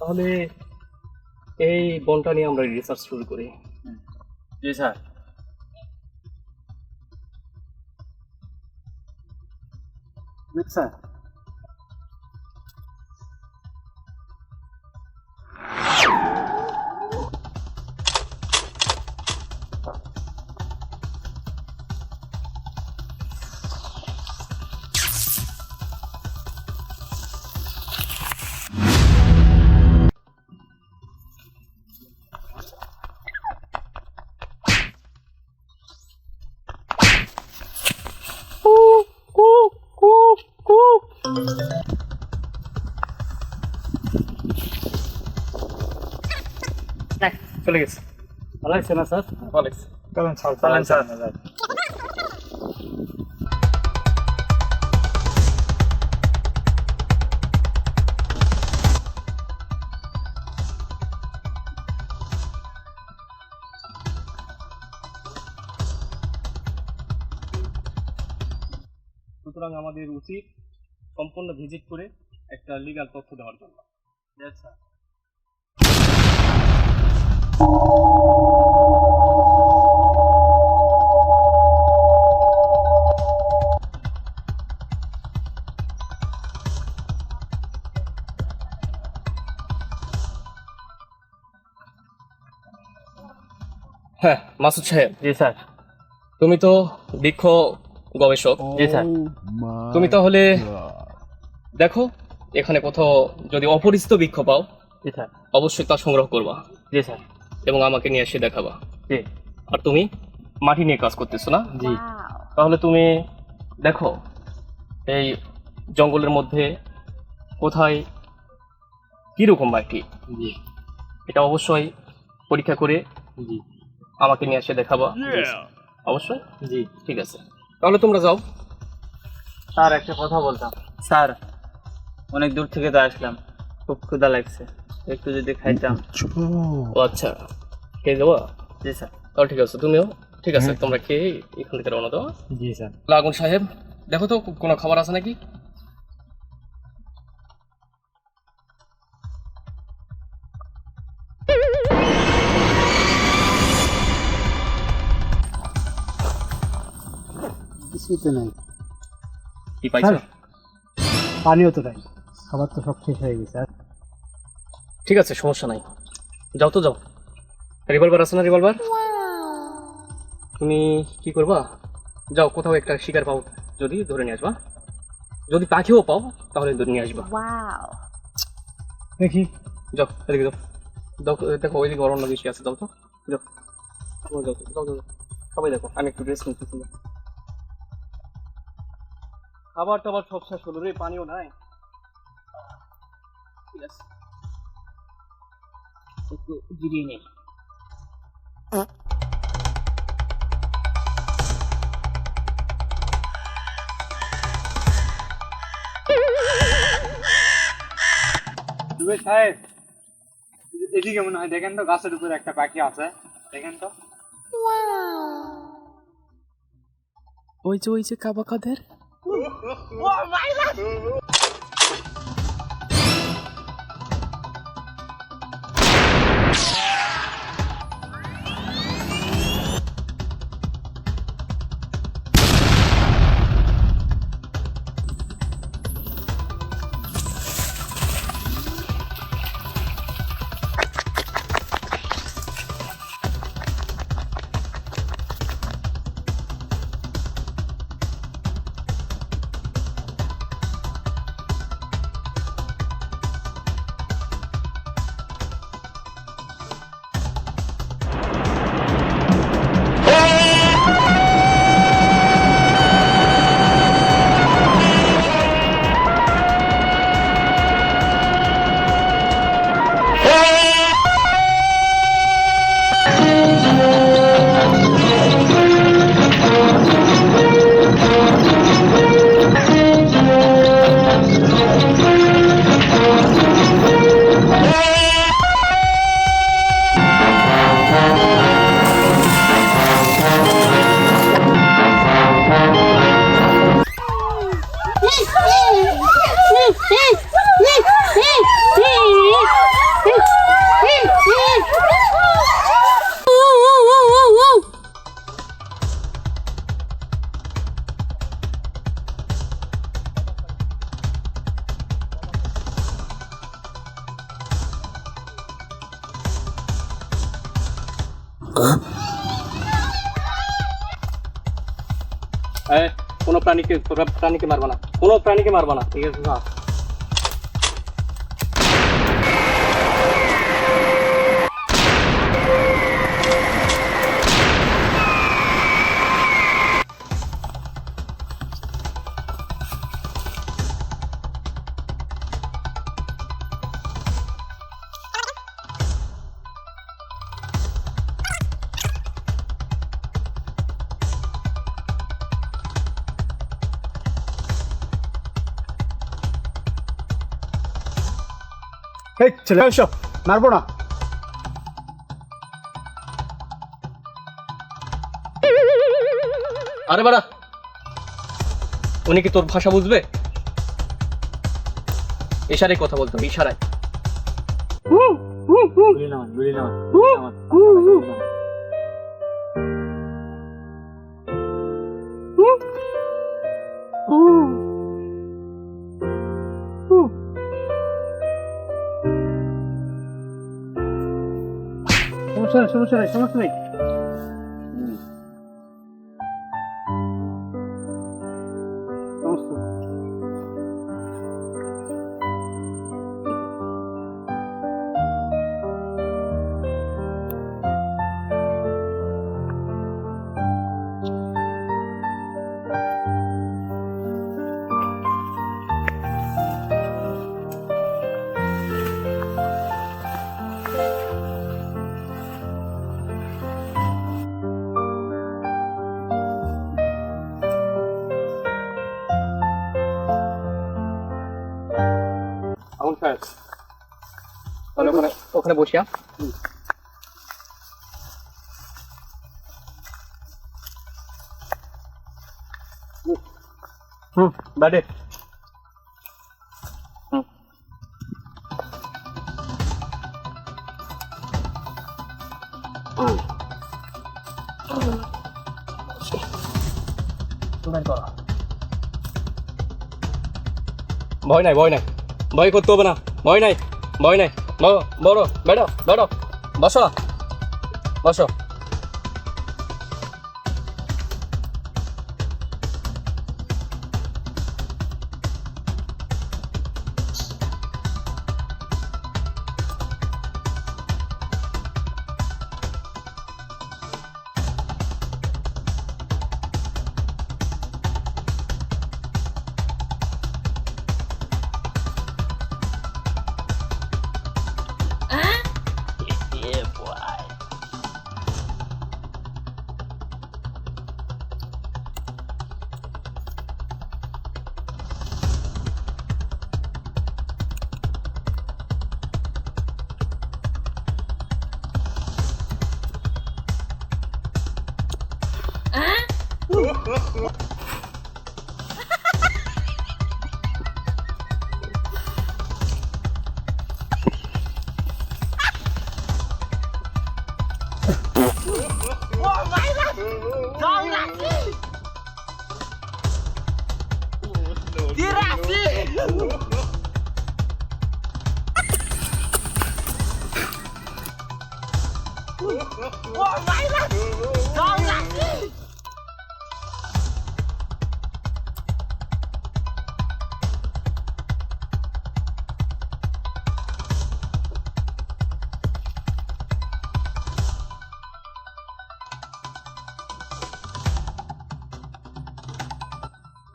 তাহলে এই বনটা নিয়ে আমরা রিসার্চ শুরু করি। জি স্যার। স্যার চলে গেছে। ভালো লাগছে না স্যার? ভালো লাগছে। চলেন স্যার, চলেন স্যার। সুতরাং আমাদের উচিত সম্পূর্ণ ভিজিট করে একটা লিগ্যাল তথ্য দেওয়ার জন্য। স্যার। হ্যাঁ মাসুদ সাহেব, জি স্যার। তুমি তো বৃক্ষ গবেষক। জি স্যার। তুমি তাহলে দেখো এখানে কোথাও যদি অপরিচিত বৃক্ষ পাও জি স্যার। অবশ্যই তা সংগ্রহ করবা জি স্যার। এবং আমাকে নিয়ে এসে দেখাবা। জি। আর তুমি মাটি নিয়ে কাজ করতেছো না? জি। তাহলে তুমি দেখো এই জঙ্গলের মধ্যে কোথায় কিরকম মাটি, জি। এটা অবশ্যই পরীক্ষা করে জি। আমাকে নিয়ে এসে দেখাবা। অবশ্যই। জি। ঠিক আছে, তাহলে তোমরা যাও। স্যার একটা কথা বলতাম। স্যার অনেক দূর থেকে তো আসলাম, খুব ক্ষুধা লাগছে, একটু যদি খাইতাম। ও আচ্ছা, খেয়ে যাবো? জি স্যার। তাহলে ঠিক আছে, তুমিও ঠিক আছে, তোমরা খেয়ে এখান থেকে রওনা দাও। জি স্যার। লাগুন সাহেব, দেখো তো কোনো খাবার আছে নাকি? কিছুই তো নাই, কি পাইছো? পানিও তো নাই, খাবার তো সব শেষ হয়ে গেছে। আর ঠিক আছে, সমস্যা নাই, যাও তো যাও। রিভলভার আছে না? রিভলভার তুমি কি করবা, যাও কোথাও একটা শিকার পাও যদি ধরে নিয়ে আসবা, যদি পাখিও পাও তাহলে ধরে নিয়ে আসবা। দেখি যাও এদিকে যাও, যাও দেখো ওইদিকে অরণ্য বেশি আছে, যাও তো যাও। যাও যাও যাও যাও, সবাই দেখো, আমি একটু ড্রেস নিতেছি। খাবার টাবার সব শেষ হলো রে, পানিও নাই। ঠিক আছে, একটু জিরিয়ে নেই। দুবে সাহেব, এদিকে মনে হয়, দেখেন তো গাছের উপরে একটা পাখি আছে, দেখেন তো। ওই যে কাবা কাদের। কোনো প্রাণীকে মারবা না, কোনো প্রাণীকে মারবা না, ঠিক আছে? না এই ছেলে এসো, মারবো না। আরে বাড়া, উনি কি তোর ভাষা বুঝবে? ইশারায় কথা বলতো, ইশারায়। গুলি নামান, গুলি নামান, গুলি নামান, গুলি নামান। সমস্যা নেই, সমস্যা নেই। আউন স্যার, তাহলে ওখানে ওখানে বসিয়া। বাড়ে ভয় নাই, ভয় নাই, ভয় করতে হবে না, ভয় নাই, ভয় নাই। বড় বেড়ো, বেড়ো, বসো না, বসো।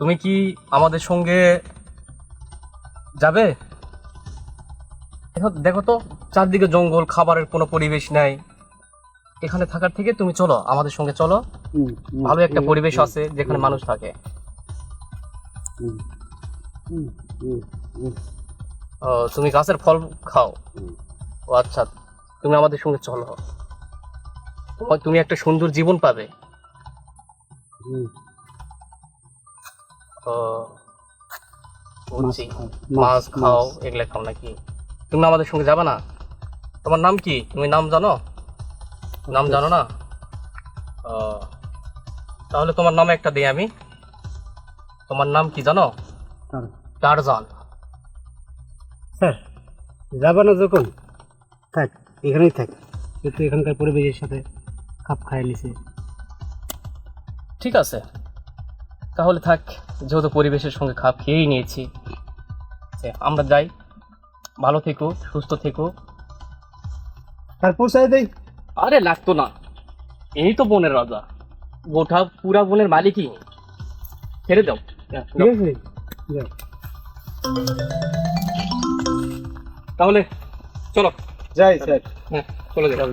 তুমি কি আমাদের সঙ্গে যাবে? দেখো দেখো তো, চারদিকে জঙ্গল, খাবারের কোনো পরিবেশ নাই। এখানে থাকার থেকে তুমি চলো, আমাদের সঙ্গে চলো। ভালো একটা পরিবেশ আছে যেখানে মানুষ থাকে। ও, তুমি গাছের ফল খাও? ও আচ্ছা, তুমি আমাদের সঙ্গে চলো, তুমি একটা সুন্দর জীবন পাবে। ও বুঝছি, মাছ খাও, এগুলা খাও নাকি? তুমি আমাদের সঙ্গে যাবে না? তোমার নাম কি? তুমি নাম জানো? নাম জানো না? ও, তাহলে তোমার নামে একটা দিই আমি। তোমার নাম কি জানো? টারজান। স্যার, যাবা না যখন, থাক, এখানেই থাক, একটু এখানকার পরিবেশের সাথে খাপ খাইয়ে নিছে। ঠিক আছে, তাহলে থাক, যেহেতু পরিবেশের সঙ্গে খাপ খেয়েই নিয়েছি, আমরা যাই। ভালো থেকো, সুস্থ থেকো। আর পৌঁছায় দেই। আরে লাগতো না, এই তো বনের রাজা, গোটা পুরা বনের মালিকই। ছেড়ে দাও। ঠিক আছে যাও। তাহলে চলো। যাই স্যার। হ্যাঁ, চলে যাও।